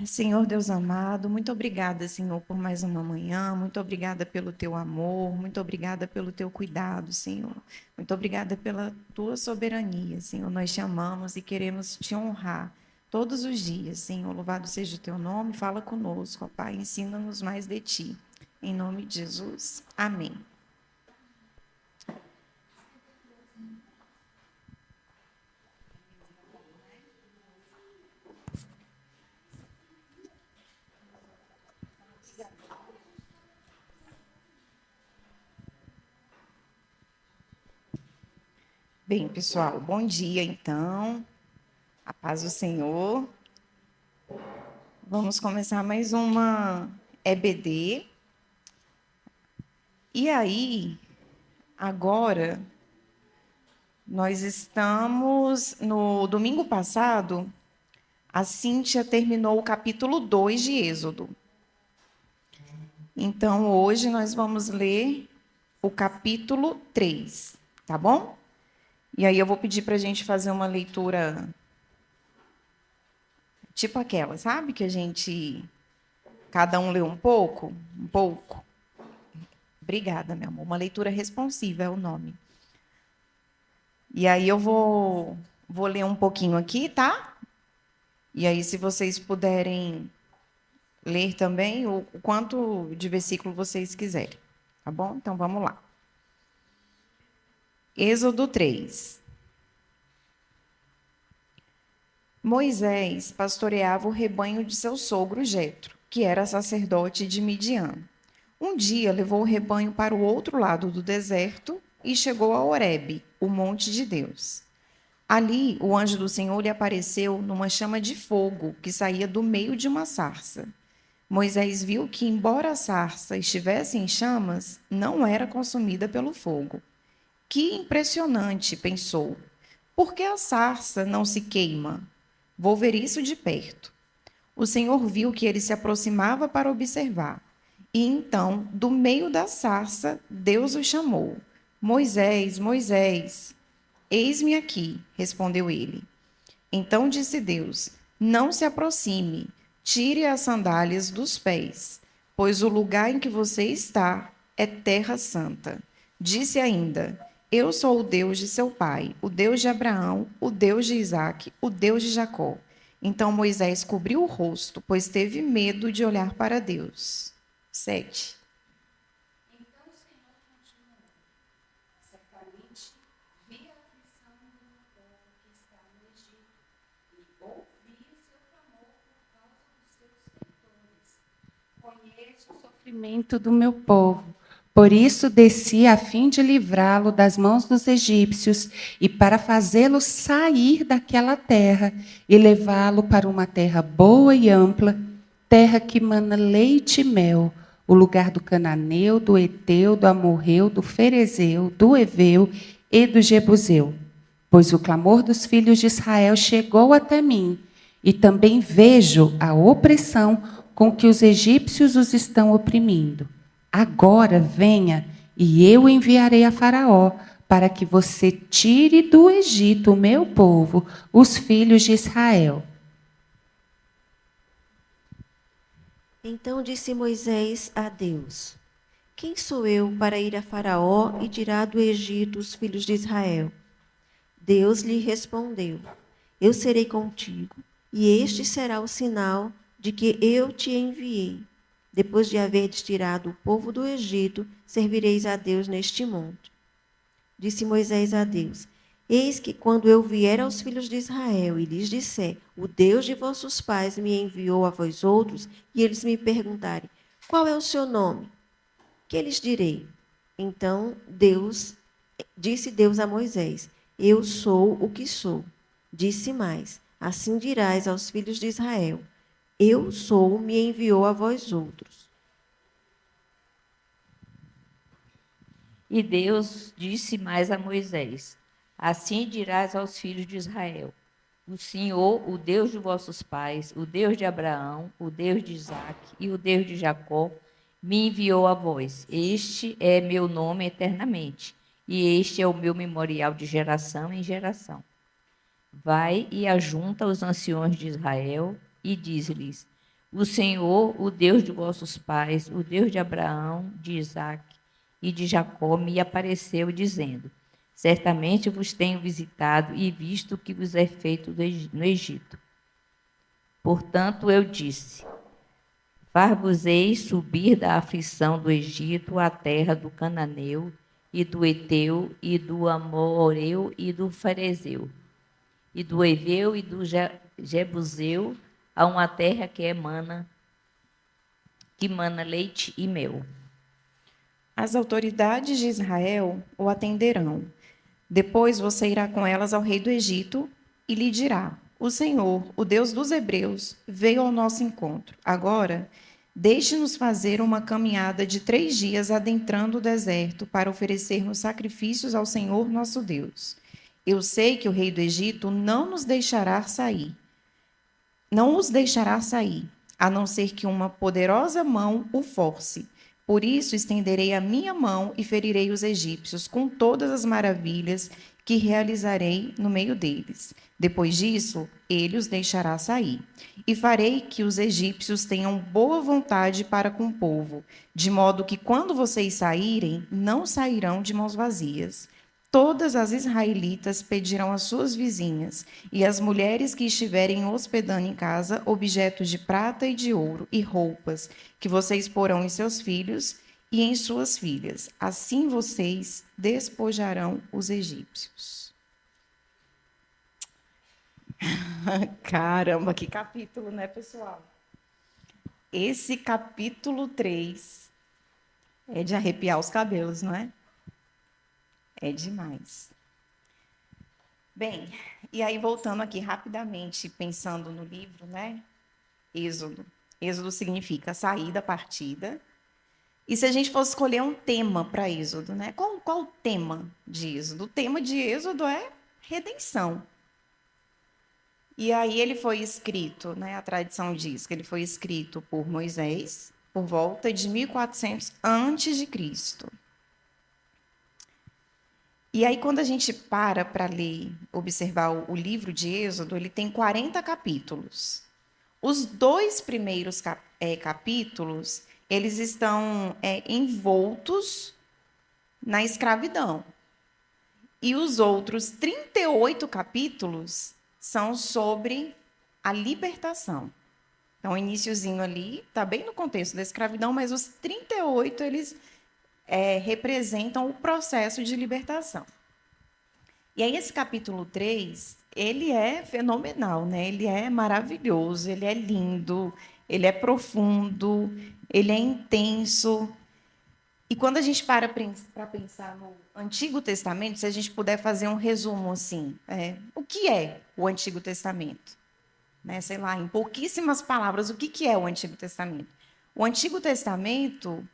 Senhor Deus amado, muito obrigada, Senhor, por mais uma manhã, muito obrigada pelo teu amor, muito obrigada pelo teu cuidado, Senhor. Muito obrigada pela tua soberania, Senhor. Nós te amamos e queremos te honrar todos os dias, Senhor. Louvado seja o teu nome, fala conosco, ó Pai, ensina-nos mais de ti. Em nome de Jesus. Amém. Bem, pessoal, bom dia, então. A paz do Senhor. Vamos começar mais uma EBD. E aí, agora, nós estamos no domingo passado, a Cíntia terminou o capítulo 2 de Êxodo. Então, hoje nós vamos ler o capítulo 3, tá bom? E aí eu vou pedir para a gente fazer uma leitura tipo aquela, sabe? Que a gente, cada um lê um pouco, um pouco. Obrigada, meu amor. Uma leitura responsiva é o nome. E aí eu vou ler um pouquinho aqui, tá? E aí, se vocês puderem ler também o quanto de versículo vocês quiserem, tá bom? Então vamos lá. Êxodo 3. Moisés pastoreava o rebanho de seu sogro Jetro, que era sacerdote de Midian. Um dia levou o rebanho para o outro lado do deserto e chegou a Horebe, o monte de Deus. Ali, o anjo do Senhor lhe apareceu numa chama de fogo que saía do meio de uma sarça. Moisés viu que, embora a sarça estivesse em chamas, não era consumida pelo fogo. Que impressionante, pensou. Por que a sarça não se queima? Vou ver isso de perto. O Senhor viu que ele se aproximava para observar. E então, do meio da sarça, Deus o chamou. Moisés, Moisés. Eis-me aqui, respondeu ele. Então disse Deus: Não se aproxime, tire as sandálias dos pés, pois o lugar em que você está é terra santa. Disse ainda: Eu sou o Deus de seu pai, o Deus de Abraão, o Deus de Isaque, o Deus de Jacó. Então Moisés cobriu o rosto, pois teve medo de olhar para Deus. 7. Sofrimento do meu povo. Por isso desci a fim de livrá-lo das mãos dos egípcios e para fazê-lo sair daquela terra e levá-lo para uma terra boa e ampla, terra que mana leite e mel, o lugar do cananeu, do eteu, do amorreu, do ferezeu, do eveu e do jebuseu. Pois o clamor dos filhos de Israel chegou até mim, e também vejo a opressão com que os egípcios os estão oprimindo. Agora venha, e eu enviarei a Faraó, para que você tire do Egito o meu povo, os filhos de Israel. Então disse Moisés a Deus: Quem sou eu para ir a Faraó e tirar do Egito os filhos de Israel? Deus lhe respondeu: Eu serei contigo, e este será o sinal de que eu te enviei. Depois de haverdes tirado o povo do Egito, servireis a Deus neste monte. Disse Moisés a Deus: Eis que quando eu vier aos filhos de Israel e lhes disser: O Deus de vossos pais me enviou a vós outros, e eles me perguntarem: Qual é o seu nome? Que lhes direi? Então disse Deus a Moisés: Eu sou o que sou. Disse mais: Assim dirás aos filhos de Israel: Eu sou, me enviou a vós outros. E Deus disse mais a Moisés: Assim dirás aos filhos de Israel: O Senhor, o Deus de vossos pais, o Deus de Abraão, o Deus de Isaque e o Deus de Jacó, me enviou a vós. Este é meu nome eternamente, e este é o meu memorial de geração em geração. Vai e ajunta os anciões de Israel e diz-lhes: O Senhor, o Deus de vossos pais, o Deus de Abraão, de Isaque e de Jacó, me apareceu, dizendo: Certamente vos tenho visitado e visto o que vos é feito no Egito. Portanto, eu disse: Far-vos-eis subir da aflição do Egito à terra do Cananeu, e do Eteu, e do Amoreu, e do Ferezeu, e do Eveu, e do Jebuseu, a uma terra que mana leite e mel. As autoridades de Israel o atenderão. Depois você irá com elas ao rei do Egito e lhe dirá: O Senhor, o Deus dos Hebreus, veio ao nosso encontro. Agora, deixe-nos fazer uma caminhada de 3 dias adentrando o deserto para oferecermos sacrifícios ao Senhor nosso Deus. Eu sei que o rei do Egito não os deixará sair, a não ser que uma poderosa mão o force. Por isso estenderei a minha mão e ferirei os egípcios com todas as maravilhas que realizarei no meio deles. Depois disso, ele os deixará sair. E farei que os egípcios tenham boa vontade para com o povo, de modo que quando vocês saírem, não sairão de mãos vazias. Todas as israelitas pedirão às suas vizinhas e às mulheres que estiverem hospedando em casa objetos de prata e de ouro e roupas que vocês porão em seus filhos e em suas filhas. Assim vocês despojarão os egípcios. Caramba, que capítulo, né, pessoal? Esse capítulo 3 é de arrepiar os cabelos, não é? É demais. Bem, e aí voltando aqui rapidamente, pensando no livro, né? Êxodo. Êxodo significa saída, partida. E se a gente fosse escolher um tema para Êxodo, né? Qual o tema de Êxodo? O tema de Êxodo é redenção. E aí ele foi escrito, né? A tradição diz que ele foi escrito por Moisés por volta de 1400 antes de Cristo. E aí, quando a gente para ler, observar o livro de Êxodo, ele tem 40 capítulos. Os 2 primeiros capítulos, eles estão envoltos na escravidão. E os outros 38 capítulos são sobre a libertação. Então, o iniciozinho ali está bem no contexto da escravidão, mas os 38, eles representam o processo de libertação. E aí esse capítulo 3, ele é fenomenal, né? Ele é maravilhoso, ele é lindo, ele é profundo, ele é intenso. E quando a gente para pensar no Antigo Testamento, se a gente puder fazer um resumo assim, o que é o Antigo Testamento? Né? Sei lá, em pouquíssimas palavras, o que é o Antigo Testamento? O Antigo Testamento,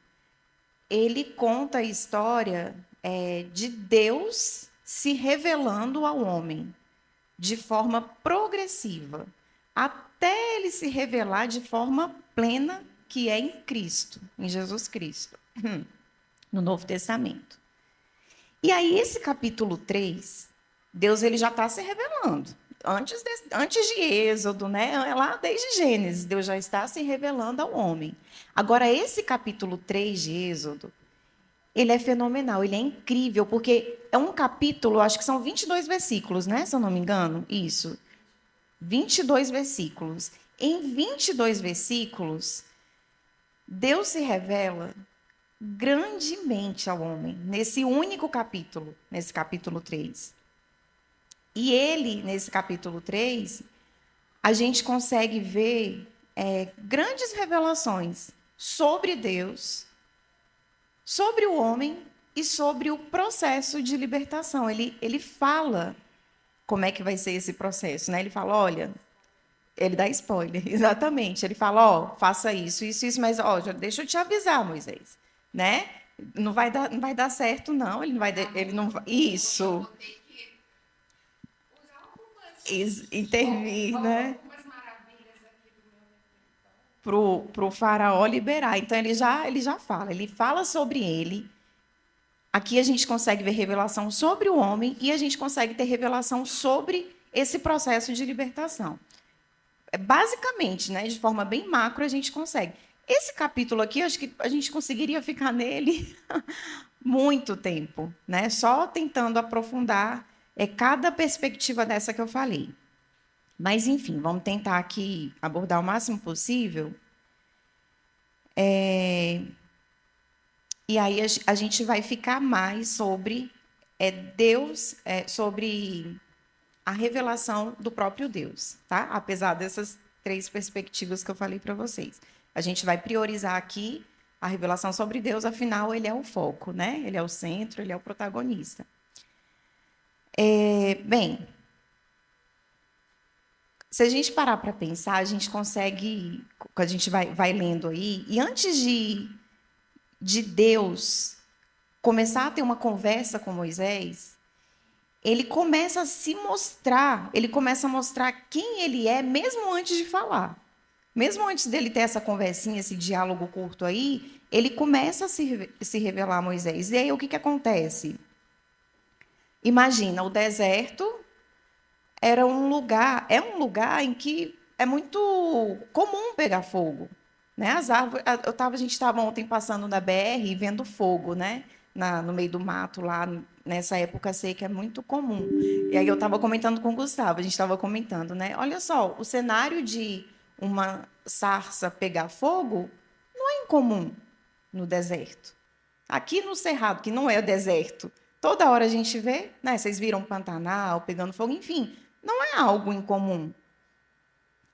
ele conta a história de Deus se revelando ao homem de forma progressiva, até ele se revelar de forma plena, que é em Cristo, em Jesus Cristo, no Novo Testamento. E aí, esse capítulo 3, Deus ele já está se revelando. Antes de Êxodo, né? Lá desde Gênesis, Deus já está se revelando ao homem. Agora, esse capítulo 3 de Êxodo, ele é fenomenal, ele é incrível, porque é um capítulo, acho que são 22 versículos, né? Se eu não me engano, isso. 22 versículos. Em 22 versículos, Deus se revela grandemente ao homem, nesse único capítulo, nesse capítulo 3. E ele, nesse capítulo 3, a gente consegue ver grandes revelações sobre Deus, sobre o homem e sobre o processo de libertação. Ele fala como é que vai ser esse processo, né? Ele fala, olha, ele dá spoiler, exatamente. Ele fala, faça isso, mas deixa eu te avisar, Moisés, né? Não vai dar certo, não. Ele não vai. Isso. Intervir, né? Para o faraó liberar. Então, ele já fala. Ele fala sobre ele. Aqui a gente consegue ver revelação sobre o homem e a gente consegue ter revelação sobre esse processo de libertação. basicamente, né, de forma bem macro, a gente consegue. Esse capítulo aqui, acho que a gente conseguiria ficar nele muito tempo, né? Só tentando aprofundar cada perspectiva dessa que eu falei. Mas, enfim, vamos tentar aqui abordar o máximo possível. E aí a gente vai ficar mais sobre Deus, sobre a revelação do próprio Deus, tá? Apesar dessas 3 perspectivas que eu falei para vocês. A gente vai priorizar aqui a revelação sobre Deus, afinal, ele é o foco, né? Ele é o centro, ele é o protagonista. Bem, se a gente parar para pensar, a gente consegue, a gente vai lendo aí, e antes de Deus começar a ter uma conversa com Moisés, ele começa a se mostrar, ele começa a mostrar quem ele é, mesmo antes de falar. Mesmo antes dele ter essa conversinha, esse diálogo curto aí, ele começa a se revelar a Moisés. E aí, o que acontece? Imagina, o deserto é um lugar em que é muito comum pegar fogo. Né? As árvores, a gente estava ontem passando na BR e vendo fogo, né? No meio do mato, lá nessa época seca, é muito comum. E aí eu estava comentando com o Gustavo, a gente estava comentando, né? Olha só, o cenário de uma sarça pegar fogo não é incomum no deserto. Aqui no Cerrado, que não é deserto, toda hora a gente vê, né? Vocês viram Pantanal pegando fogo, enfim, não é algo incomum.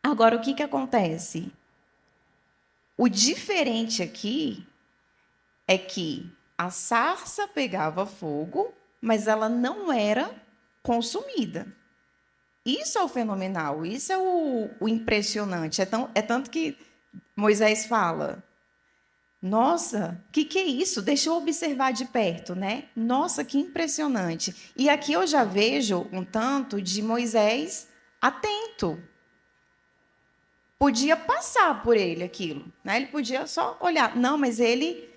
Agora, o que acontece? O diferente aqui é que a sarça pegava fogo, mas ela não era consumida. Isso é o fenomenal, isso é o impressionante. É tanto que Moisés fala, nossa, que é isso? Deixa eu observar de perto, né? Nossa, que impressionante. E aqui eu já vejo um tanto de Moisés atento. Podia passar por ele aquilo, né? Ele podia só olhar. Não, mas ele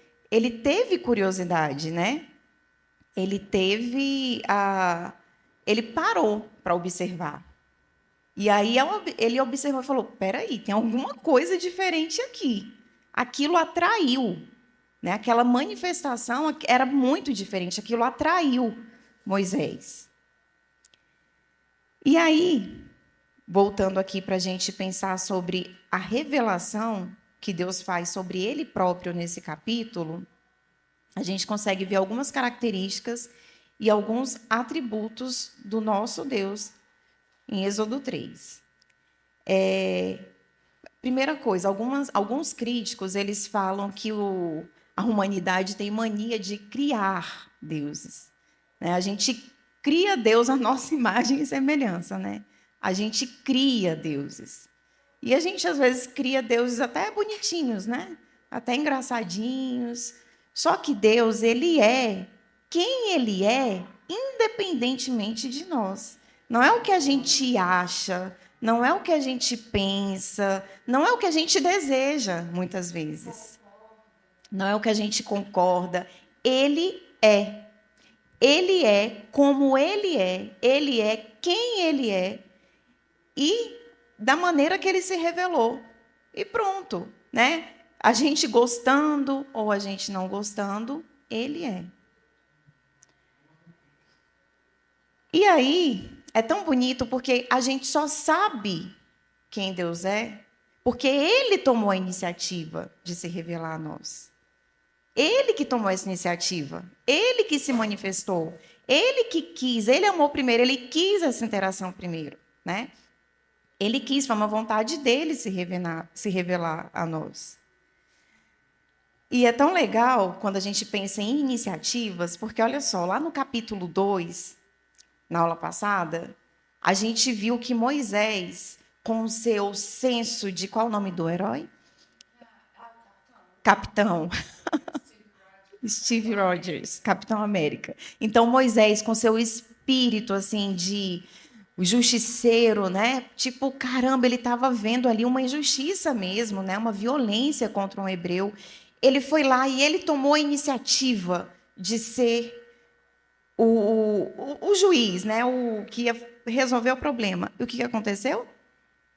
teve curiosidade, né? Ele parou para observar. E aí ele observou e falou: peraí, tem alguma coisa diferente aqui. Aquilo atraiu, né? Aquela manifestação era muito diferente, aquilo atraiu Moisés. E aí, voltando aqui para a gente pensar sobre a revelação que Deus faz sobre Ele próprio nesse capítulo, a gente consegue ver algumas características e alguns atributos do nosso Deus em Êxodo 3. Primeira coisa, alguns críticos eles falam que a humanidade tem mania de criar deuses. Né? A gente cria Deus à nossa imagem e semelhança, né? A gente cria deuses. E a gente, às vezes, cria deuses até bonitinhos, né? Até engraçadinhos. Só que Deus, ele é quem ele é, independentemente de nós. Não é o que a gente acha, não é o que a gente pensa, não é o que a gente deseja, muitas vezes. Não é o que a gente concorda. Ele é. Ele é como ele é quem ele é e da maneira que ele se revelou. E pronto, né? A gente gostando ou a gente não gostando, ele é. E aí, é tão bonito porque a gente só sabe quem Deus é porque ele tomou a iniciativa de se revelar a nós. Ele que tomou essa iniciativa, ele que se manifestou, ele que quis, ele amou primeiro, ele quis essa interação primeiro, né? Ele quis, foi uma vontade dele se revelar a nós. E é tão legal quando a gente pensa em iniciativas, porque, olha só, lá no capítulo 2, na aula passada, a gente viu que Moisés, com o seu senso de... Qual o nome do herói? Capitão. Steve Rogers, Capitão América. Então, Moisés, com seu espírito assim de o justiceiro, né? Tipo, caramba, ele estava vendo ali uma injustiça mesmo, né? Uma violência contra um hebreu. Ele foi lá e ele tomou a iniciativa de ser o juiz, né? O que ia resolver o problema. E o que aconteceu?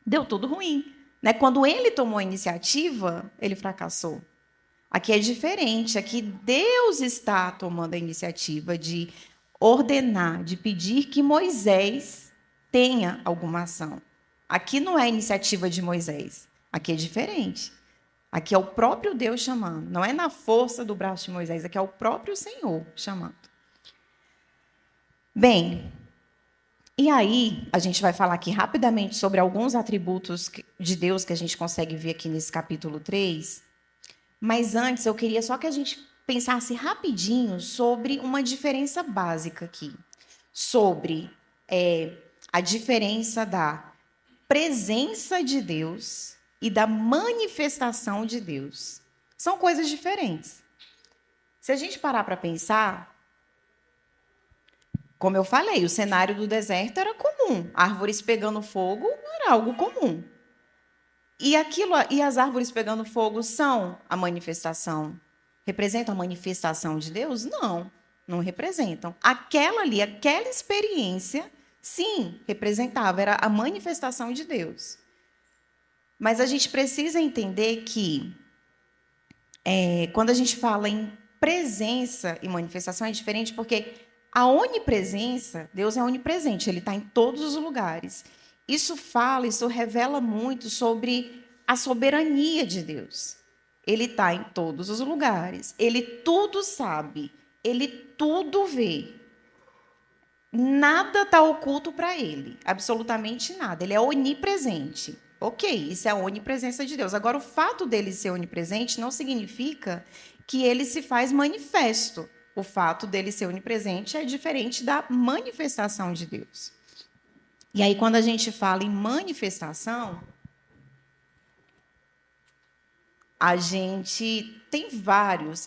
deu tudo ruim. Né? Quando ele tomou a iniciativa, ele fracassou. Aqui é diferente. Aqui Deus está tomando a iniciativa de ordenar, de pedir que Moisés tenha alguma ação. Aqui não é a iniciativa de Moisés. Aqui é diferente. Aqui é o próprio Deus chamando. Não é na força do braço de Moisés. Aqui é o próprio Senhor chamando. Bem, e aí a gente vai falar aqui rapidamente sobre alguns atributos de Deus que a gente consegue ver aqui nesse capítulo 3. Mas antes eu queria só que a gente pensasse rapidinho sobre uma diferença básica aqui. Sobre a diferença da presença de Deus e da manifestação de Deus. São coisas diferentes. Se a gente parar para pensar, como eu falei, o cenário do deserto era comum. Árvores pegando fogo era algo comum. E as árvores pegando fogo são a manifestação, representam a manifestação de Deus? Não, não representam. Aquela experiência, sim, representava, era a manifestação de Deus. Mas a gente precisa entender que, quando a gente fala em presença e manifestação, é diferente porque a onipresença, Deus é onipresente, ele está em todos os lugares. Isso revela muito sobre a soberania de Deus. Ele está em todos os lugares, ele tudo sabe, ele tudo vê. Nada está oculto para ele, absolutamente nada. Ele é onipresente. Ok, isso é a onipresença de Deus. Agora, o fato dele ser onipresente não significa que ele se faz manifesto. O fato dele ser onipresente é diferente da manifestação de Deus. E aí, quando a gente fala em manifestação, a gente tem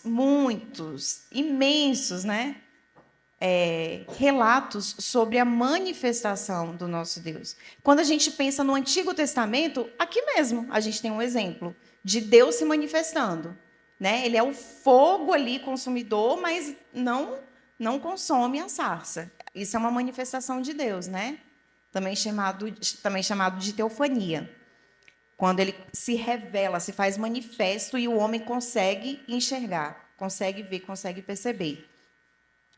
muitos, imensos, né? Relatos sobre a manifestação do nosso Deus. Quando a gente pensa no Antigo Testamento, aqui mesmo a gente tem um exemplo de Deus se manifestando. Né? Ele é o fogo ali consumidor, mas não consome a sarça. Isso é uma manifestação de Deus, né? Também chamado de teofania. Quando ele se revela, se faz manifesto e o homem consegue enxergar, consegue ver, consegue perceber.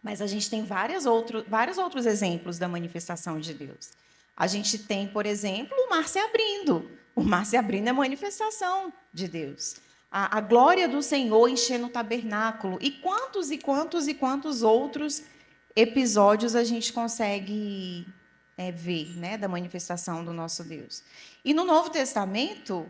Mas a gente tem vários outros exemplos da manifestação de Deus. A gente tem, por exemplo, o mar se abrindo. O mar se abrindo é manifestação de Deus. A glória do Senhor enchendo o tabernáculo. E quantos outros episódios a gente consegue ver, né, da manifestação do nosso Deus. E no Novo Testamento,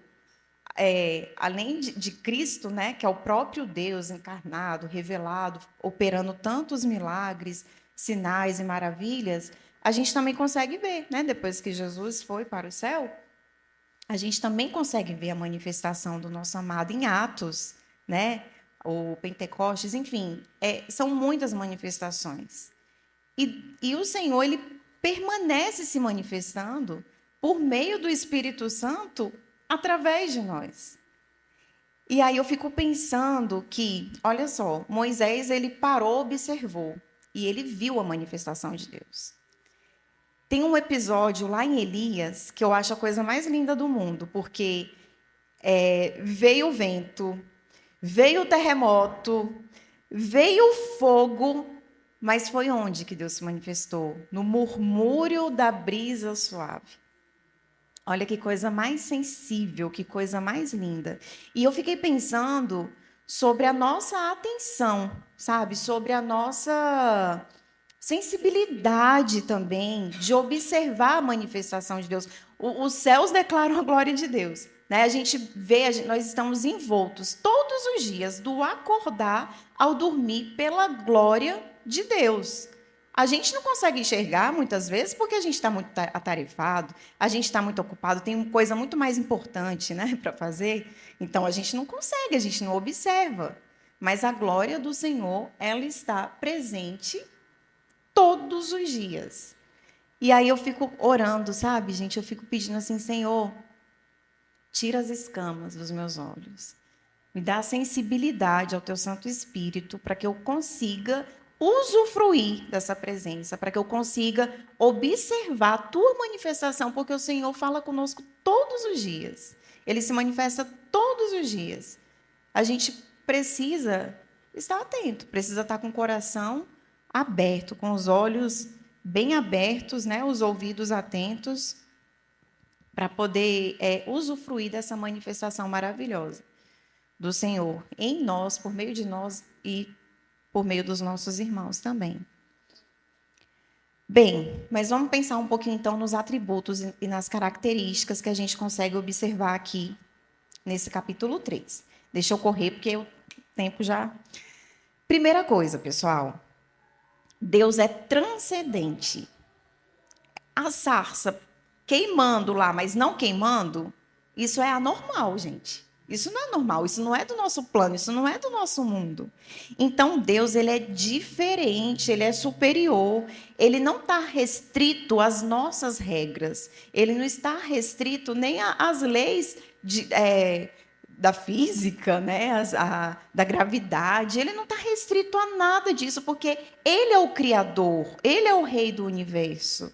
além de Cristo, né, que é o próprio Deus encarnado, revelado, operando tantos milagres, sinais e maravilhas, a gente também consegue ver, né, depois que Jesus foi para o céu, a gente também consegue ver a manifestação do nosso amado em Atos, né, o Pentecostes, enfim, são muitas manifestações. E o Senhor, ele permanece se manifestando por meio do Espírito Santo através de nós. E aí eu fico pensando que, olha só, Moisés, ele parou, observou, e ele viu a manifestação de Deus. Tem um episódio lá em Elias que eu acho a coisa mais linda do mundo, porque veio o vento, veio o terremoto, veio o fogo, mas foi onde que Deus se manifestou? No murmúrio da brisa suave. Olha que coisa mais sensível, que coisa mais linda. E eu fiquei pensando sobre a nossa atenção, sabe? Sobre a nossa sensibilidade também de observar a manifestação de Deus. Os céus declaram a glória de Deus. Né? A gente vê, nós estamos envoltos todos os dias, do acordar ao dormir, pela glória de Deus. A gente não consegue enxergar muitas vezes porque a gente está muito atarefado, a gente está muito ocupado, tem uma coisa muito mais importante, né, para fazer. Então a gente não consegue, a gente não observa. Mas a glória do Senhor, ela está presente todos os dias. E aí eu fico orando, sabe, gente? Eu fico pedindo assim, Senhor, tira as escamas dos meus olhos. Me dá sensibilidade ao teu Santo Espírito para que eu consiga usufruir dessa presença, para que eu consiga observar a tua manifestação, porque o Senhor fala conosco todos os dias. Ele se manifesta todos os dias. A gente precisa estar atento, precisa estar com o coração aberto, com os olhos bem abertos, né, os ouvidos atentos, para poder usufruir dessa manifestação maravilhosa do Senhor em nós, por meio de nós e por meio dos nossos irmãos também. Bem, mas vamos pensar um pouquinho então nos atributos e nas características que a gente consegue observar aqui nesse capítulo 3. Deixa eu correr, porque o tempo já... Primeira coisa, pessoal, Deus é transcendente. A sarça queimando lá, mas não queimando, isso é anormal, gente. Isso não é normal, isso não é do nosso plano, isso não é do nosso mundo. Então, Deus, ele é diferente, ele é superior, ele não está restrito às nossas regras, ele não está restrito nem às leis da física, né? Da gravidade, ele não está restrito a nada disso, porque ele é o Criador, ele é o Rei do Universo,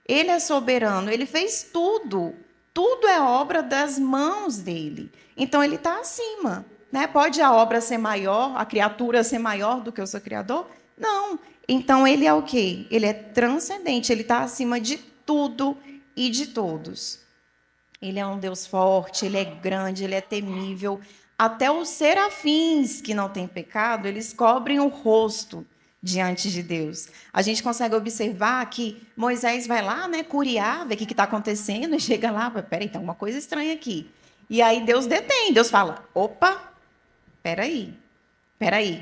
ele é soberano, ele fez tudo. Tudo é obra das mãos dele. Então, ele está acima. Né? Pode a obra ser maior, a criatura ser maior do que o seu Criador? Não. Então, ele é o quê? Ele é transcendente, ele está acima de tudo e de todos. Ele é um Deus forte, ele é grande, ele é temível. Até os serafins que não têm pecado, eles cobrem o rosto diante de Deus. A gente consegue observar que Moisés vai lá, né, curiar, ver o que está acontecendo, e chega lá, peraí, tem alguma coisa estranha aqui. E aí Deus detém, Deus fala, opa, peraí,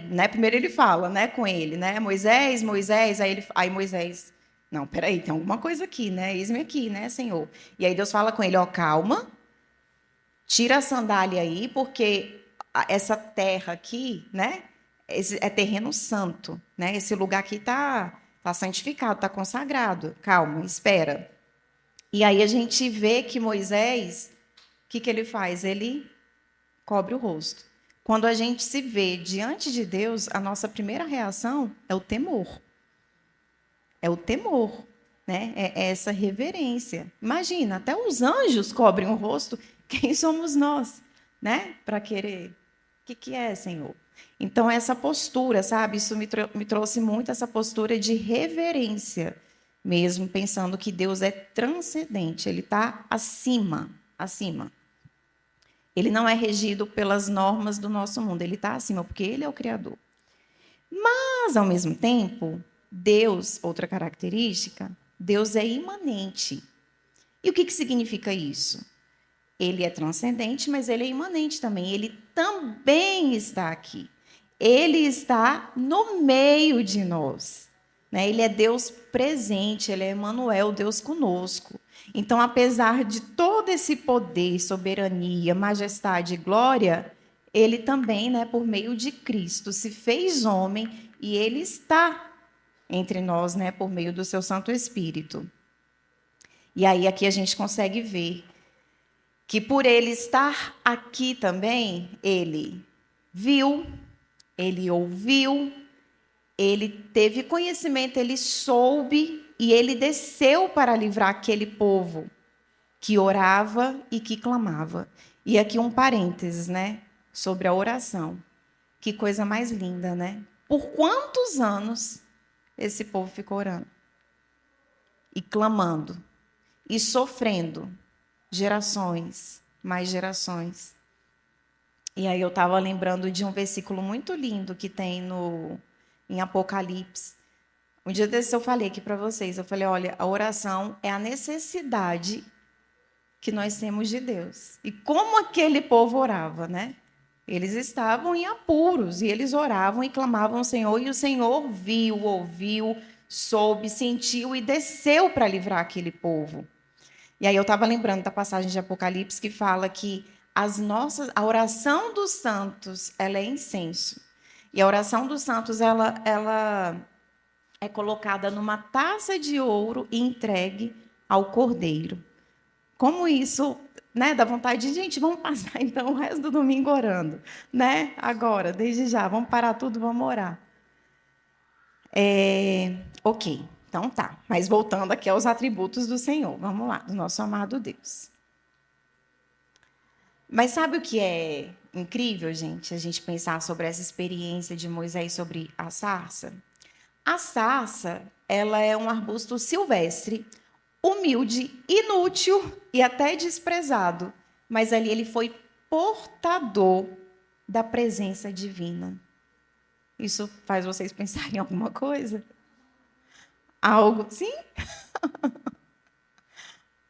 né? Primeiro ele fala, né, com ele, né, Moisés, aí Moisés, não, peraí, tem alguma coisa aqui, né, eis-me aqui, né, Senhor. E aí Deus fala com ele, ó, calma, tira a sandália aí, porque essa terra aqui, né, é terreno santo, né? Esse lugar aqui está santificado, está consagrado. Calma, espera. E aí a gente vê que Moisés, o que ele faz? Ele cobre o rosto. Quando a gente se vê diante de Deus, a nossa primeira reação é o temor. É o temor, né? É essa reverência. Imagina, até os anjos cobrem o rosto. Quem somos nós, né? Para querer. O que é, Senhor? Então, essa postura, sabe? Isso me trouxe muito essa postura de reverência, mesmo pensando que Deus é transcendente, ele está acima. Ele não é regido pelas normas do nosso mundo, ele está acima, porque ele é o Criador. Mas, ao mesmo tempo, Deus, outra característica, Deus é imanente. E o que significa isso? Ele é transcendente, mas ele é imanente também. Ele também está aqui. Ele está no meio de nós. Né? Ele é Deus presente, ele é Emmanuel, Deus conosco. Então, apesar de todo esse poder, soberania, majestade e glória, ele também, né, por meio de Cristo, se fez homem e ele está entre nós, né, por meio do seu Santo Espírito. E aí aqui a gente consegue ver que por ele estar aqui também, ele viu, ele ouviu, ele teve conhecimento, ele soube e ele desceu para livrar aquele povo que orava e que clamava. E aqui um parênteses, né, sobre a oração. Que coisa mais linda, né? Por quantos anos esse povo ficou orando? E clamando, e sofrendo, gerações, mais gerações. E aí eu estava lembrando de um versículo muito lindo que tem em Apocalipse. Um dia desse eu falei aqui para vocês, eu falei, olha, a oração é a necessidade que nós temos de Deus. E como aquele povo orava, né? Eles estavam em apuros, e eles oravam e clamavam ao Senhor, e o Senhor viu, ouviu, soube, sentiu e desceu para livrar aquele povo. E aí eu estava lembrando da passagem de Apocalipse que fala que a oração dos santos, ela é incenso. E a oração dos santos, ela é colocada numa taça de ouro e entregue ao Cordeiro. Como isso, né, dá vontade de, gente, vamos passar então o resto do domingo orando, né? Agora, desde já, vamos parar tudo, vamos orar. Ok, então tá. Mas voltando aqui aos atributos do Senhor. Vamos lá, do nosso amado Deus. Mas sabe o que é incrível, gente? A gente pensar sobre essa experiência de Moisés sobre a sarça? A sarça, ela é um arbusto silvestre, humilde, inútil e até desprezado. Mas ali ele foi portador da presença divina. Isso faz vocês pensarem em alguma coisa? Algo, sim?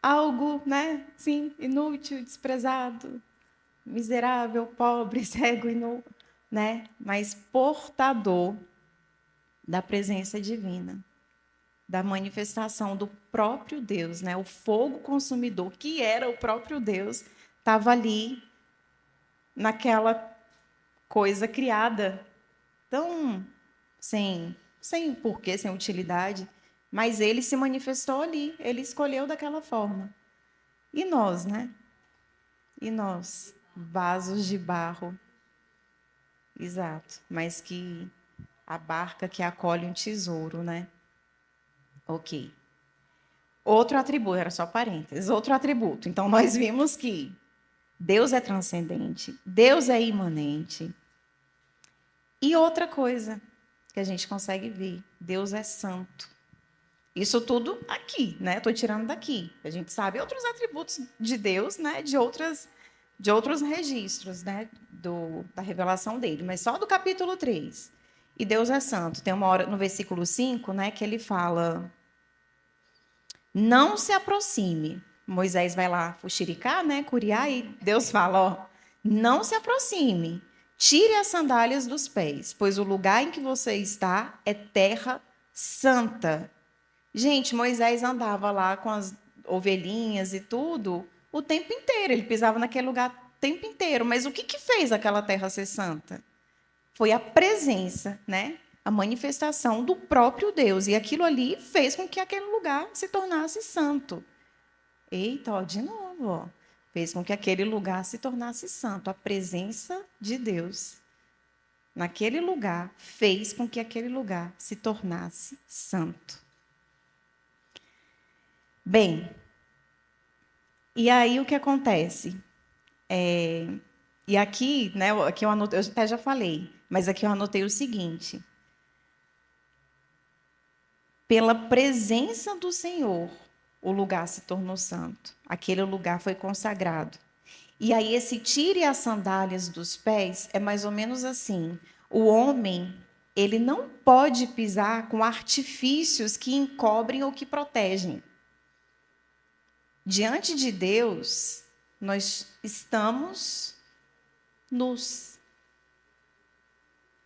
Algo, né? Sim, inútil, desprezado, miserável, pobre, cego e nu, né? Mas portador da presença divina, da manifestação do próprio Deus, né? O fogo consumidor, que era o próprio Deus, estava ali naquela coisa criada tão sem porquê, sem utilidade, mas ele se manifestou ali, ele escolheu daquela forma. E nós, né? E nós, vasos de barro, exato, mas que a barca que acolhe um tesouro, né? Ok. Outro atributo, era só parênteses, outro atributo. Então, nós vimos que Deus é transcendente, Deus é imanente. E outra coisa que a gente consegue ver, Deus é santo. Isso tudo aqui, né? Estou tirando daqui. A gente sabe outros atributos de Deus, né? De outros registros, né? Da revelação dele, mas só do capítulo 3. E Deus é santo. Tem uma hora no versículo 5, né, que ele fala: não se aproxime. Moisés vai lá fuxiricar, né, curiar, e Deus fala, ó, não se aproxime. Tire as sandálias dos pés, pois o lugar em que você está é terra santa. Gente, Moisés andava lá com as ovelhinhas e tudo o tempo inteiro. Ele pisava naquele lugar o tempo inteiro. Mas o que fez aquela terra ser santa? Foi a presença, né? A manifestação do próprio Deus. E aquilo ali fez com que aquele lugar se tornasse santo. Eita, ó, de novo, ó. Fez com que aquele lugar se tornasse santo. A presença de Deus naquele lugar fez com que aquele lugar se tornasse santo. Bem, e aí o que acontece? E aqui, né, aqui eu anotei, eu até já falei, mas aqui eu anotei o seguinte: pela presença do Senhor, o lugar se tornou santo. Aquele lugar foi consagrado. E aí esse tire as sandálias dos pés é mais ou menos assim: o homem, ele não pode pisar com artifícios que encobrem ou que protegem. Diante de Deus, nós estamos nus.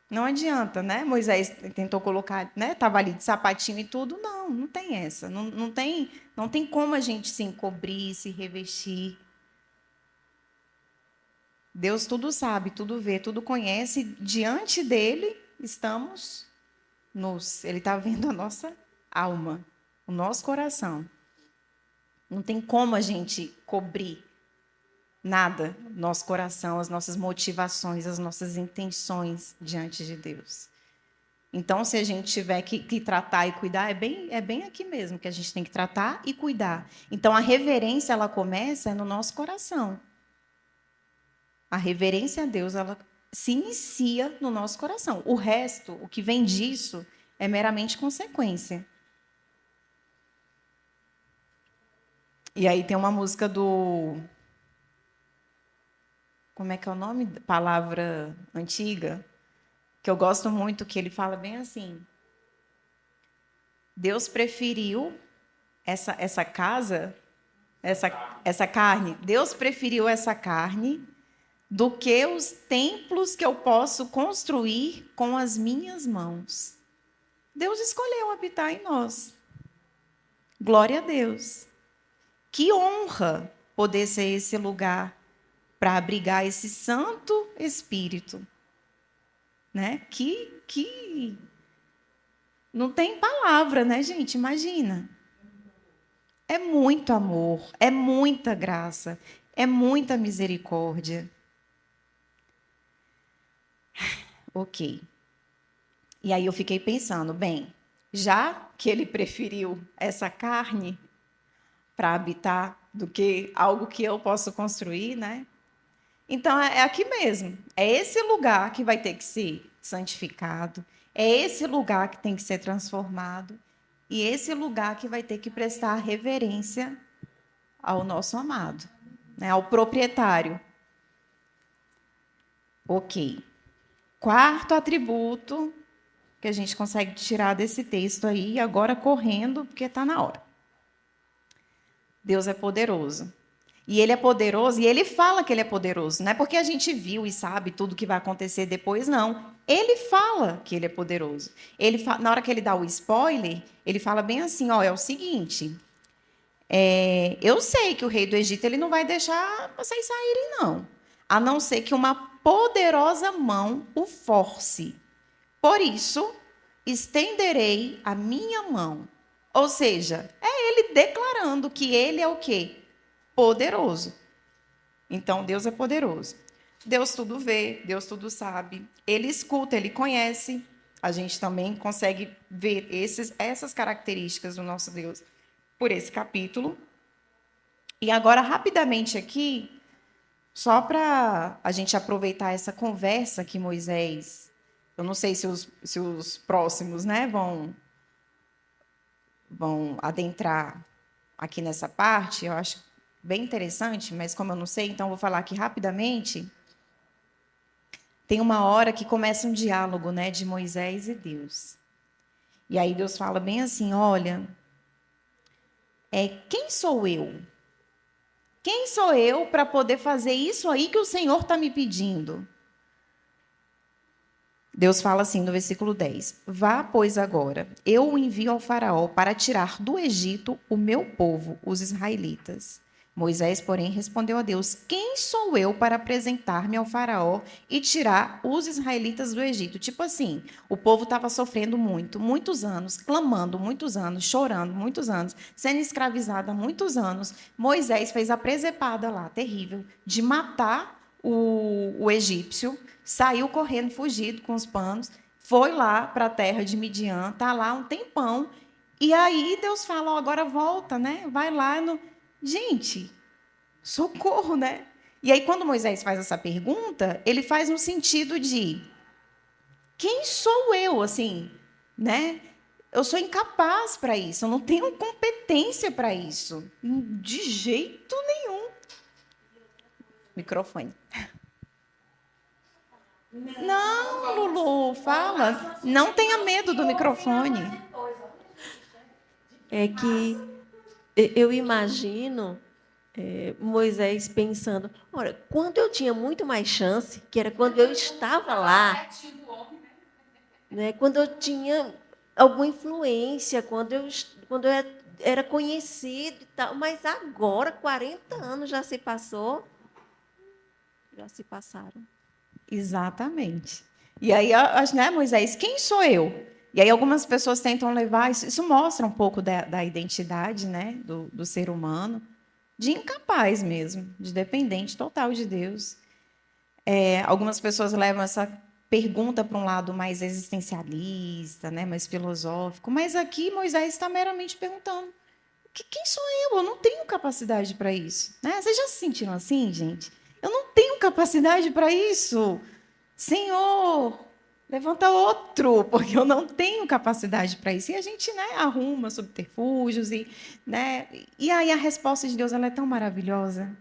Não adianta, né? Moisés tentou colocar, né? Estava ali de sapatinho e tudo. Não, não tem essa. Não tem como a gente se encobrir, se revestir. Deus tudo sabe, tudo vê, tudo conhece. Diante dele, estamos nus. Ele está vendo a nossa alma, o nosso coração. Não tem como a gente cobrir nada, nosso coração, as nossas motivações, as nossas intenções diante de Deus. Então, se a gente tiver que tratar e cuidar, é bem aqui mesmo que a gente tem que tratar e cuidar. Então, a reverência, ela começa no nosso coração. A reverência a Deus, ela se inicia no nosso coração. O resto, o que vem disso, é meramente consequência. E aí tem uma música do... Como é que é o nome? Palavra antiga, que eu gosto muito, que ele fala bem assim: Deus preferiu essa casa, essa carne, Deus preferiu essa carne do que os templos que eu posso construir com as minhas mãos. Deus escolheu habitar em nós. Glória a Deus. Que honra poder ser esse lugar para abrigar esse Santo Espírito, né? Que não tem palavra, né, gente? Imagina. É muito amor, é muita graça, é muita misericórdia. Ok. E aí eu fiquei pensando, bem, já que ele preferiu essa carne para habitar do que algo que eu posso construir, né? Então é aqui mesmo. É esse lugar que vai ter que ser santificado, é esse lugar que tem que ser transformado e esse lugar que vai ter que prestar reverência ao nosso amado, né? Ao proprietário. Ok. Quarto atributo que a gente consegue tirar desse texto aí, agora correndo, porque está na hora. Deus é poderoso. E ele é poderoso, e ele fala que ele é poderoso. Não é porque a gente viu e sabe tudo que vai acontecer depois, não. Ele fala que ele é poderoso. Na hora que ele dá o spoiler, ele fala bem assim, ó, é o seguinte, eu sei que o rei do Egito ele não vai deixar vocês saírem, não. A não ser que uma poderosa mão o force. Por isso, estenderei a minha mão. Ou seja, é ele declarando que ele é o quê? Poderoso. Então, Deus é poderoso. Deus tudo vê, Deus tudo sabe. Ele escuta, ele conhece. A gente também consegue ver essas características do nosso Deus por esse capítulo. E agora, rapidamente aqui, só para a gente aproveitar essa conversa que Moisés... Eu não sei se os próximos, né, vão adentrar aqui nessa parte. Eu acho bem interessante, mas como eu não sei, então vou falar aqui rapidamente. Tem uma hora que começa um diálogo, né, de Moisés e Deus. E aí Deus fala bem assim, olha, quem sou eu? Quem sou eu para poder fazer isso aí que o Senhor está me pedindo? Deus fala assim no versículo 10. Vá, pois, agora, eu o envio ao faraó para tirar do Egito o meu povo, os israelitas. Moisés, porém, respondeu a Deus, quem sou eu para apresentar-me ao faraó e tirar os israelitas do Egito? Tipo assim, o povo estava sofrendo muito, muitos anos, clamando muitos anos, chorando muitos anos, sendo escravizado há muitos anos. Moisés fez a presepada lá, terrível, de matar o egípcio, saiu correndo, fugido com os panos, foi lá para a terra de Midian, está lá um tempão, e aí Deus fala, ó, agora volta, né? Vai lá no... Gente, socorro, né? E aí, quando Moisés faz essa pergunta, ele faz no sentido de quem sou eu, assim, né? Eu sou incapaz para isso, eu não tenho competência para isso, de jeito nenhum. Microfone. Não, Lulu, fala. Não tenha medo do microfone. É que eu imagino Moisés pensando, olha, quando eu tinha muito mais chance, que era quando eu estava lá, né, quando eu tinha alguma influência, quando eu era conhecido e tal, mas agora, 40 anos já se passaram. Exatamente. E aí, né, Moisés, quem sou eu? E aí algumas pessoas tentam levar, isso mostra um pouco da identidade, né, do ser humano, de incapaz mesmo, de dependente total de Deus. Algumas pessoas levam essa pergunta para um lado mais existencialista, né, mais filosófico, mas aqui Moisés está meramente perguntando, quem sou eu? Eu não tenho capacidade para isso. Né? Vocês já se sentiram assim, gente? Eu não tenho capacidade para isso. Senhor, levanta outro, porque eu não tenho capacidade para isso. E a gente, né, arruma subterfúgios. Né, e aí a resposta de Deus ela é tão maravilhosa.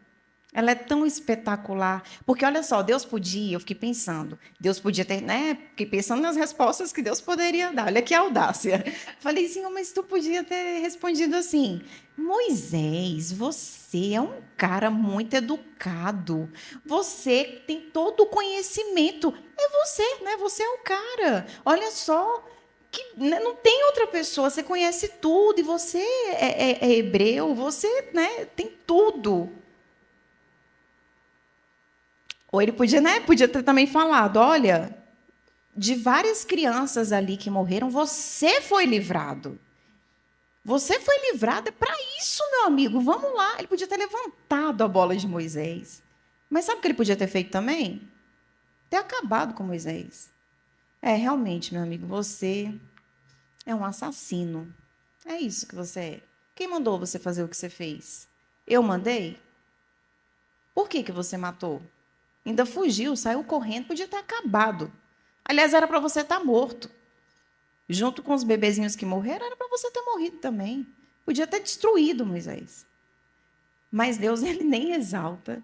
Ela é tão espetacular. Porque, olha só, Deus podia, eu fiquei pensando, Deus podia ter, né? Fiquei pensando nas respostas que Deus poderia dar. Olha que audácia. Falei, Senhor, mas tu podia ter respondido assim, Moisés, você é um cara muito educado. Você tem todo o conhecimento. É você, né? Você é o cara. Olha só, que não tem outra pessoa. Você conhece tudo e você é hebreu. Você, né, tem tudo. Ou ele podia, né, podia ter também falado, olha, de várias crianças ali que morreram, você foi livrado. Você foi livrado, é para isso, meu amigo, vamos lá. Ele podia ter levantado a bola de Moisés. Mas sabe o que ele podia ter feito também? Ter acabado com Moisés. realmente, meu amigo, você é um assassino. É isso que você é. Quem mandou você fazer o que você fez? Eu mandei? Por que você matou? Ainda fugiu, saiu correndo, podia ter acabado. Aliás, era para você estar morto. Junto com os bebezinhos que morreram, era para você ter morrido também. Podia ter destruído Moisés. Mas Deus, ele nem exalta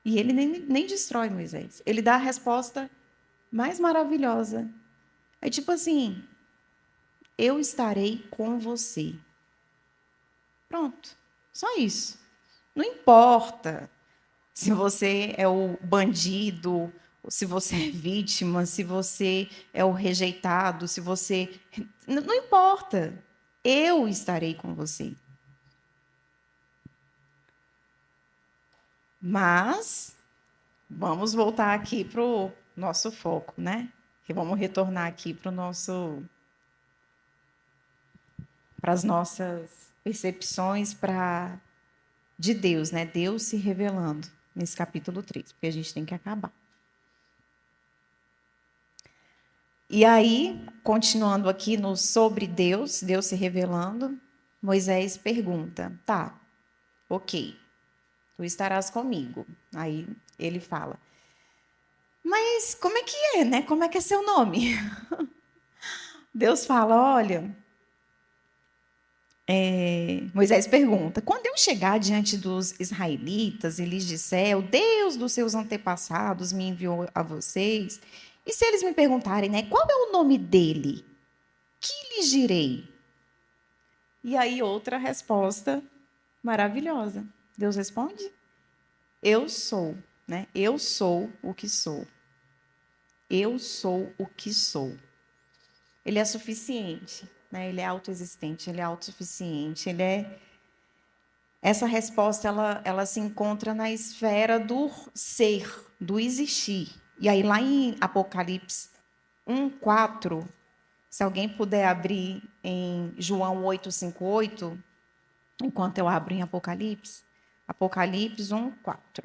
e ele nem destrói Moisés. Ele dá a resposta mais maravilhosa. É tipo assim: eu estarei com você. Pronto. Só isso. Não importa se você é o bandido, se você é vítima, se você é o rejeitado, se você. Não importa. Eu estarei com você. Mas vamos voltar aqui para o nosso foco, né? Que vamos retornar aqui para as nossas percepções de Deus, né? Deus se revelando nesse capítulo 3, porque a gente tem que acabar. E aí, continuando aqui no sobre Deus, Deus se revelando, Moisés pergunta: tá, ok, tu estarás comigo. Aí ele fala: mas como é que é, né? Como é que é seu nome? Deus fala: olha, Moisés pergunta: quando eu chegar diante dos israelitas e lhes disser, o Deus dos seus antepassados me enviou a vocês, e se eles me perguntarem, né, qual é o nome dele? Que lhes direi? E aí outra resposta maravilhosa. Deus responde: eu sou, né? Eu sou o que sou. Eu sou o que sou. Ele é suficiente, né? Ele é autoexistente, ele é autossuficiente, ele é... Essa resposta, ela se encontra na esfera do ser, do existir. E aí, lá em Apocalipse 1:4, se alguém puder abrir em João 8:58, enquanto eu abro em Apocalipse, Apocalipse 1:4.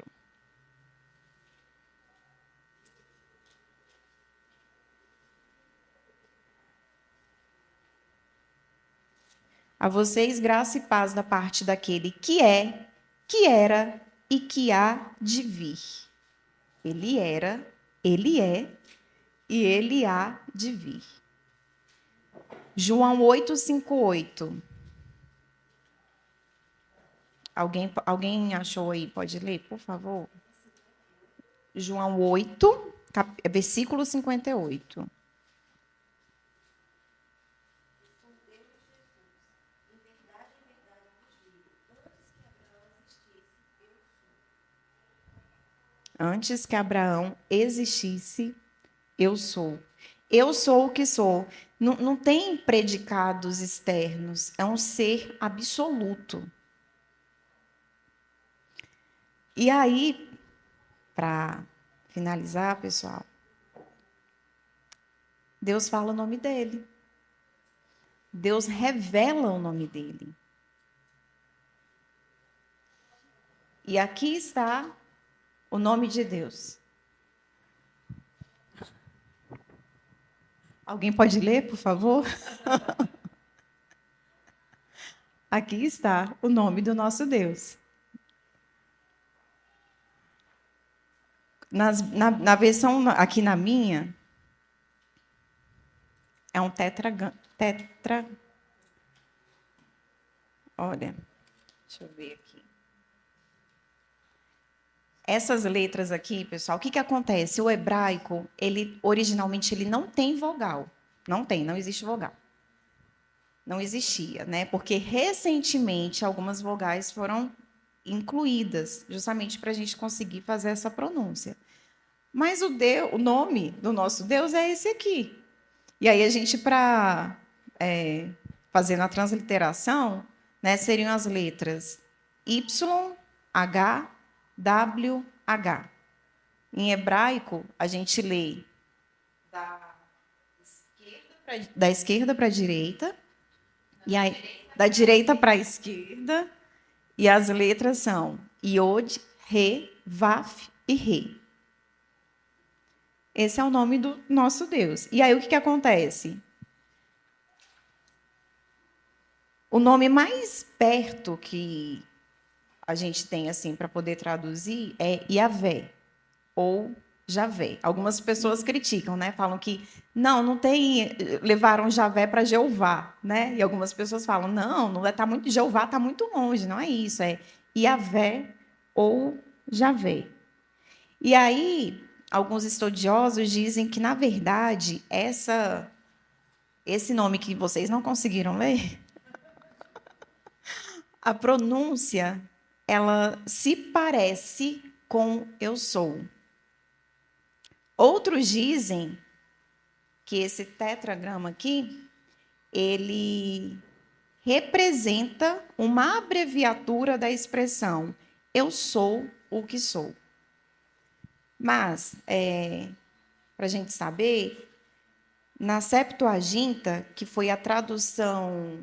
A vocês, graça e paz da parte daquele que é, que era e que há de vir. Ele era, ele é e ele há de vir. João 8:58. Alguém achou aí? Pode ler, por favor? João 8, versículo 58. Antes que Abraão existisse, eu sou. Eu sou o que sou. Não tem predicados externos, é um ser absoluto. E aí, para finalizar, pessoal, Deus fala o nome dele. Deus revela o nome dele. E aqui está o nome de Deus. Alguém pode ler, por favor? Aqui está o nome do nosso Deus. Na versão, aqui na minha, é um tetra. Olha, deixa eu ver aqui. Essas letras aqui, pessoal, o que acontece? O hebraico, originalmente, ele não tem vogal. Não existe vogal. Não existia, né? Porque recentemente algumas vogais foram incluídas, justamente para a gente conseguir fazer essa pronúncia. Mas o nome do nosso Deus é esse aqui. E aí a gente, para fazer na transliteração, né, seriam as letras Y, H, W, H. Em hebraico, a gente lê da esquerda para a direita, e aí, da direita para a esquerda, e as letras são Iod, Re, Vaf e Re. Esse é o nome do nosso Deus. E aí o que acontece? O nome mais perto que a gente tem assim para poder traduzir é Yahvé ou Javé. Algumas pessoas criticam, né? Falam que não tem, levaram Javé para Jeová, né? E algumas pessoas falam, não tá muito, Jeová está muito longe, não é isso, é Yahvé ou Javé. E aí, alguns estudiosos dizem que, na verdade, esse nome que vocês não conseguiram ler, a pronúncia, ela se parece com eu sou. Outros dizem que esse tetragrama aqui, ele representa uma abreviatura da expressão eu sou o que sou. Mas, para a gente saber, na Septuaginta, que foi a tradução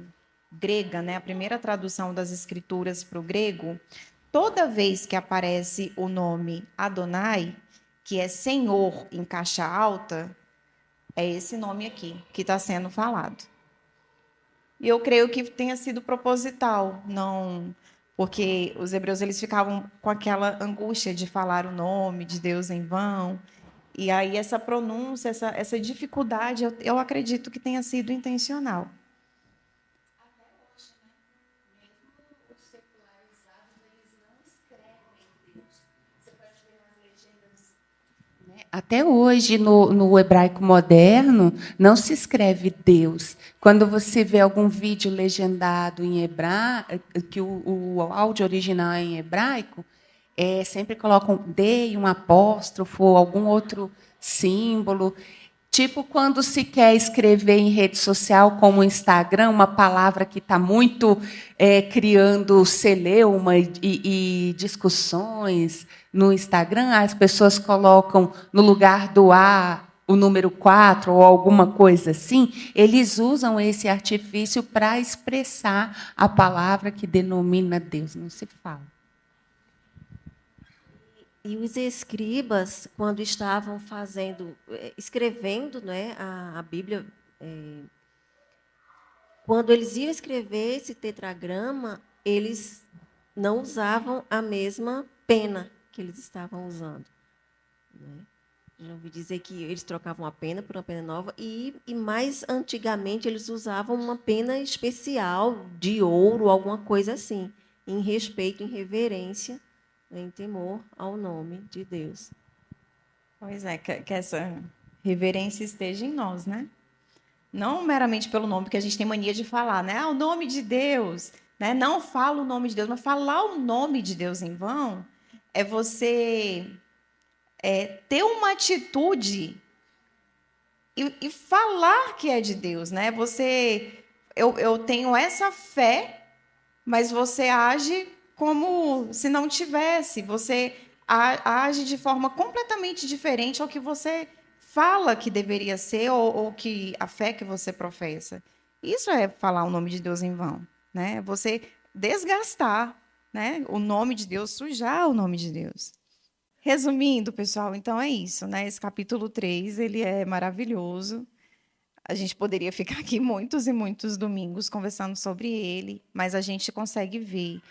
grega, né, a primeira tradução das escrituras para o grego, toda vez que aparece o nome Adonai, que é Senhor em caixa alta, é esse nome aqui que está sendo falado. E eu creio que tenha sido proposital, não, porque os hebreus eles ficavam com aquela angústia de falar o nome de Deus em vão. E aí essa pronúncia, essa dificuldade, eu acredito que tenha sido intencional. Até hoje, no hebraico moderno, não se escreve Deus. Quando você vê algum vídeo legendado em hebraico, que o áudio original é em hebraico, sempre colocam D e um apóstrofo, ou algum outro símbolo. Tipo quando se quer escrever em rede social, como o Instagram, uma palavra que está muito criando celeuma e discussões no Instagram, as pessoas colocam no lugar do A o número 4 ou alguma coisa assim, eles usam esse artifício para expressar a palavra que denomina Deus, não se fala. E os escribas, quando estavam escrevendo, né, a Bíblia, quando eles iam escrever esse tetragrama, eles não usavam a mesma pena que eles estavam usando, né? Já ouvi dizer que eles trocavam a pena por uma pena nova e mais antigamente eles usavam uma pena especial de ouro, alguma coisa assim, em respeito, em reverência, em temor ao nome de Deus. Pois é, que essa reverência esteja em nós, né? Não meramente pelo nome, porque a gente tem mania de falar, né? O nome de Deus, né? Não fala o nome de Deus, mas falar o nome de Deus em vão é você ter uma atitude e falar que é de Deus, né? Eu tenho essa fé, mas você age como se não tivesse. Você age de forma completamente diferente ao que você fala que deveria ser ou que a fé que você professa. Isso é falar o nome de Deus em vão, né? Você desgastar, né, o nome de Deus, sujar o nome de Deus. Resumindo, pessoal, então é isso, né? Esse capítulo 3, ele é maravilhoso. A gente poderia ficar aqui muitos e muitos domingos conversando sobre ele, mas a gente consegue ver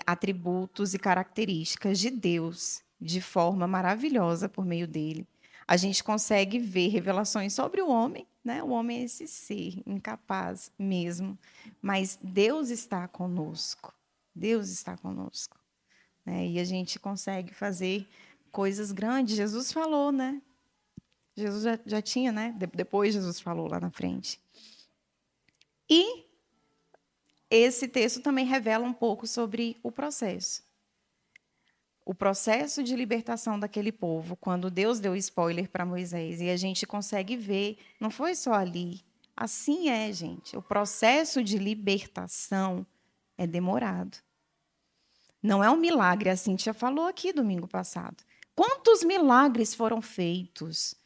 atributos e características de Deus de forma maravilhosa por meio dele. A gente consegue ver revelações sobre o homem, né? O homem é esse ser incapaz mesmo, mas Deus está conosco. Deus está conosco, né? E a gente consegue fazer coisas grandes. Jesus falou, né? Jesus já tinha, né? Depois Jesus falou lá na frente. E esse texto também revela um pouco sobre o processo. O processo de libertação daquele povo, quando Deus deu spoiler para Moisés, e a gente consegue ver, não foi só ali. Assim é, gente. O processo de libertação é demorado. Não é um milagre, a Cíntia falou aqui domingo passado. Quantos milagres foram feitos?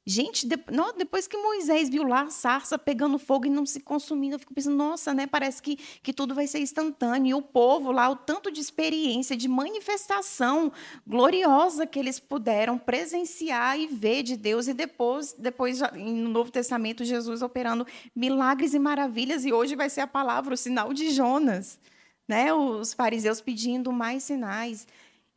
Gente, depois que Moisés viu lá a sarça pegando fogo e não se consumindo, eu fico pensando, nossa, né? Parece que tudo vai ser instantâneo. E o povo lá, o tanto de experiência, de manifestação gloriosa que eles puderam presenciar e ver de Deus. E depois no Novo Testamento, Jesus operando milagres e maravilhas. E hoje vai ser a palavra, o sinal de Jonas, né? Os fariseus pedindo mais sinais.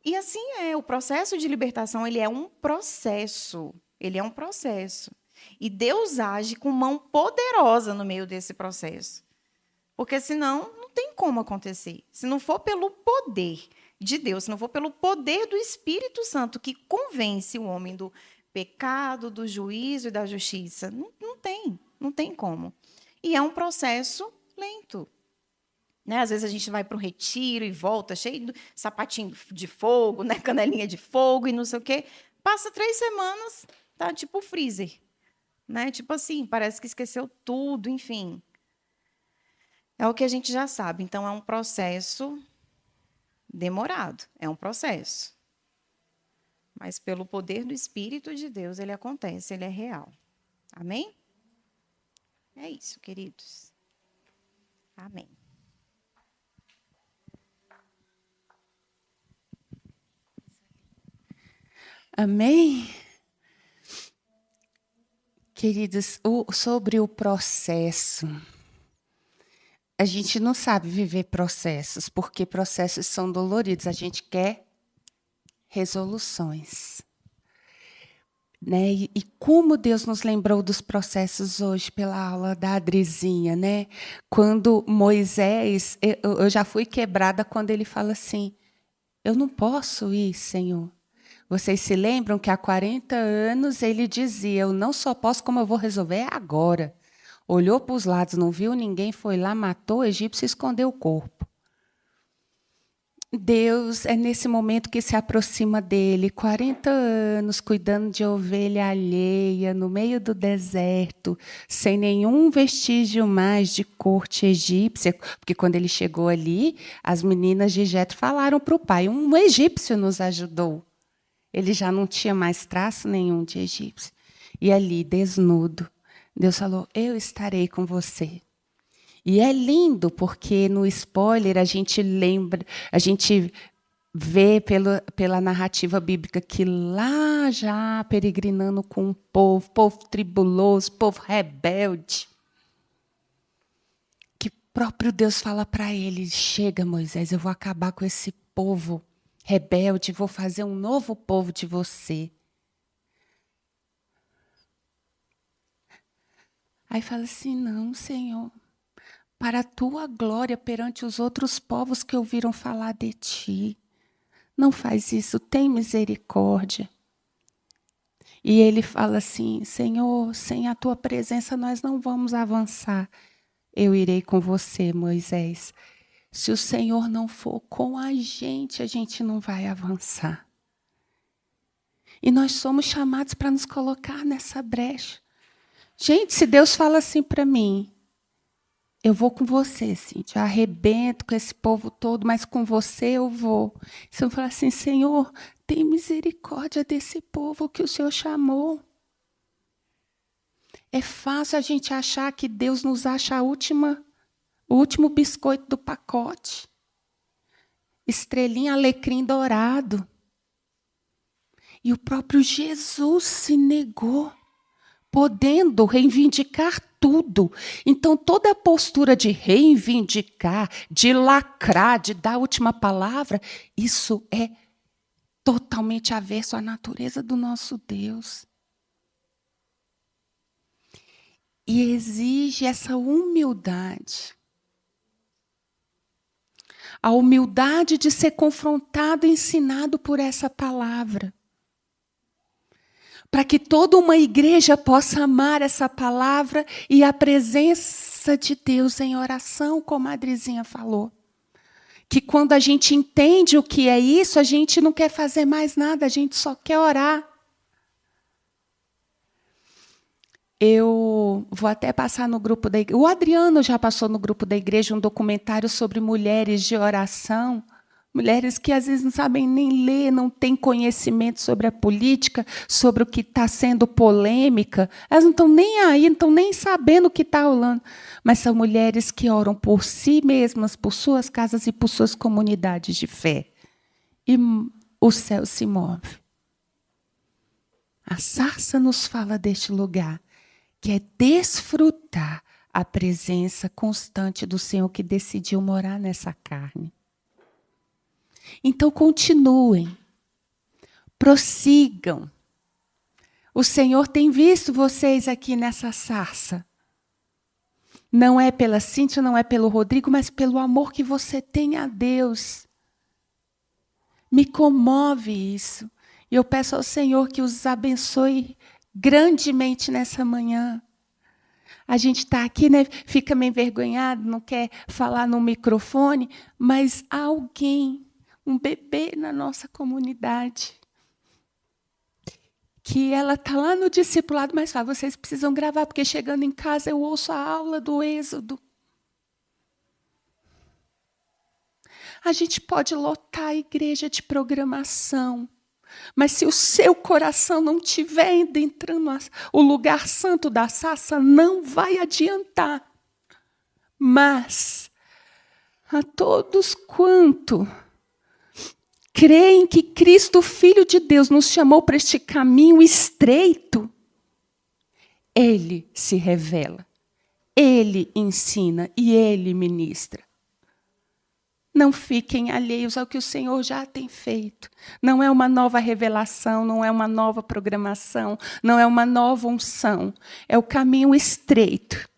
E assim o processo de libertação, ele é um processo. Ele é um processo. E Deus age com mão poderosa no meio desse processo. Porque senão não tem como acontecer. Se não for pelo poder de Deus, se não for pelo poder do Espírito Santo que convence o homem do pecado, do juízo e da justiça, não tem como. E é um processo lento. Né? Às vezes a gente vai para o retiro e volta cheio de sapatinho de fogo, né? Canelinha de fogo e não sei o quê. Passa 3 semanas, tá tipo freezer. Né? Tipo assim, parece que esqueceu tudo, enfim. É o que a gente já sabe. Então, é um processo demorado. É um processo. Mas pelo poder do Espírito de Deus, ele acontece, ele é real. Amém? É isso, queridos. Amém. Amém? Queridos, sobre o processo. A gente não sabe viver processos, porque processos são doloridos. A gente quer resoluções. Né? E como Deus nos lembrou dos processos hoje pela aula da Adrizinha, né? Quando Moisés, eu já fui quebrada quando ele fala assim, eu não posso ir, Senhor. Vocês se lembram que há 40 anos ele dizia, eu não só posso, como eu vou resolver agora. Olhou para os lados, não viu ninguém, foi lá, matou o egípcio e escondeu o corpo. Deus é nesse momento que se aproxima dele, 40 anos, cuidando de ovelha alheia, no meio do deserto, sem nenhum vestígio mais de corte egípcia, porque quando ele chegou ali, as meninas de Jetro falaram para o pai, um egípcio nos ajudou. Ele já não tinha mais traço nenhum de egípcio. E ali, desnudo, Deus falou, eu estarei com você. E é lindo, porque no spoiler a gente lembra, a gente vê pela narrativa bíblica que lá já peregrinando com o povo tribuloso, povo rebelde, que próprio Deus fala para ele, chega Moisés, eu vou acabar com esse povo rebelde, vou fazer um novo povo de você. Aí fala assim, não, Senhor, para a tua glória perante os outros povos que ouviram falar de ti. Não faz isso, tem misericórdia. E ele fala assim, Senhor, sem a tua presença nós não vamos avançar. Eu irei com você, Moisés. Se o Senhor não for com a gente não vai avançar. E nós somos chamados para nos colocar nessa brecha. Gente, se Deus fala assim para mim, eu vou com você, Cíntia, arrebento com esse povo todo, mas com você eu vou. Se eu falar assim, Senhor, tem misericórdia desse povo que o Senhor chamou. É fácil a gente achar que Deus nos acha o último biscoito do pacote. Estrelinha, alecrim dourado. E o próprio Jesus se negou, podendo reivindicar tudo. Então, toda a postura de reivindicar, de lacrar, de dar a última palavra, isso é totalmente avesso à natureza do nosso Deus. E exige essa humildade. A humildade de ser confrontado e ensinado por essa palavra. Para que toda uma igreja possa amar essa palavra e a presença de Deus em oração, como a Adrizinha falou. Que quando a gente entende o que é isso, a gente não quer fazer mais nada, a gente só quer orar. Eu vou até passar no grupo da igreja. O Adriano já passou no grupo da igreja um documentário sobre mulheres de oração, Mulheres que às vezes não sabem nem ler, não têm conhecimento sobre a política, sobre o que está sendo polêmica. Elas não estão nem aí, não estão nem sabendo o que está rolando. Mas são mulheres que oram por si mesmas, por suas casas e por suas comunidades de fé. E o céu se move. A sarça nos fala deste lugar, que é desfrutar a presença constante do Senhor que decidiu morar nessa carne. Então, continuem, prossigam. O Senhor tem visto vocês aqui nessa sarça. Não é pela Cíntia, não é pelo Rodrigo, mas pelo amor que você tem a Deus. Me comove isso. E eu peço ao Senhor que os abençoe grandemente nessa manhã. A gente está aqui, né, fica meio envergonhado, não quer falar no microfone, mas há alguém, um bebê na nossa comunidade, que ela está lá no discipulado, mas fala, vocês precisam gravar, porque chegando em casa eu ouço a aula do Êxodo. A gente pode lotar a igreja de programação, mas se o seu coração não estiver adentrando o lugar santo da sarça, não vai adiantar. Mas a todos quanto creem que Cristo, Filho de Deus, nos chamou para este caminho estreito, Ele se revela, Ele ensina e Ele ministra. Não fiquem alheios ao que o Senhor já tem feito. Não é uma nova revelação, não é uma nova programação, não é uma nova unção. É o caminho estreito.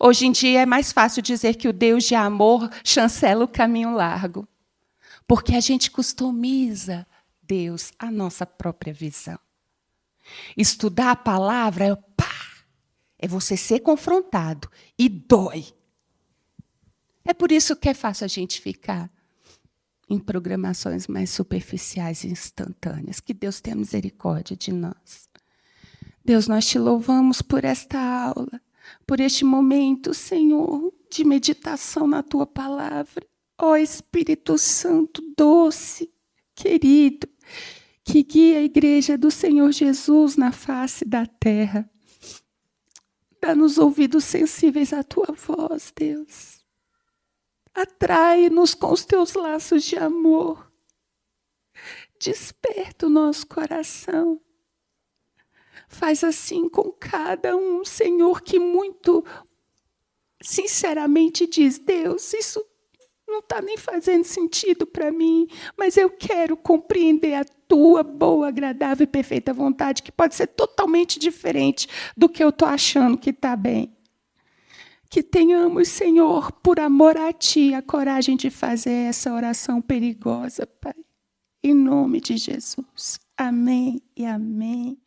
Hoje em dia é mais fácil dizer que o Deus de amor chancela o caminho largo, porque a gente customiza Deus à nossa própria visão. Estudar a palavra é você ser confrontado e dói. É por isso que é fácil a gente ficar em programações mais superficiais e instantâneas. Que Deus tenha misericórdia de nós. Deus, nós te louvamos por esta aula, por este momento, Senhor, de meditação na tua palavra. Ó Espírito Santo, doce, querido, que guia a igreja do Senhor Jesus na face da terra. Dá-nos ouvidos sensíveis à tua voz, Deus. Atrai-nos com os teus laços de amor. Desperta o nosso coração. Faz assim com cada um, Senhor, que muito sinceramente diz, Deus, isso não está nem fazendo sentido para mim, mas eu quero compreender a tua boa, agradável e perfeita vontade, que pode ser totalmente diferente do que eu estou achando que está bem. Que tenhamos, Senhor, por amor a Ti, a coragem de fazer essa oração perigosa, Pai. Em nome de Jesus. Amém e amém.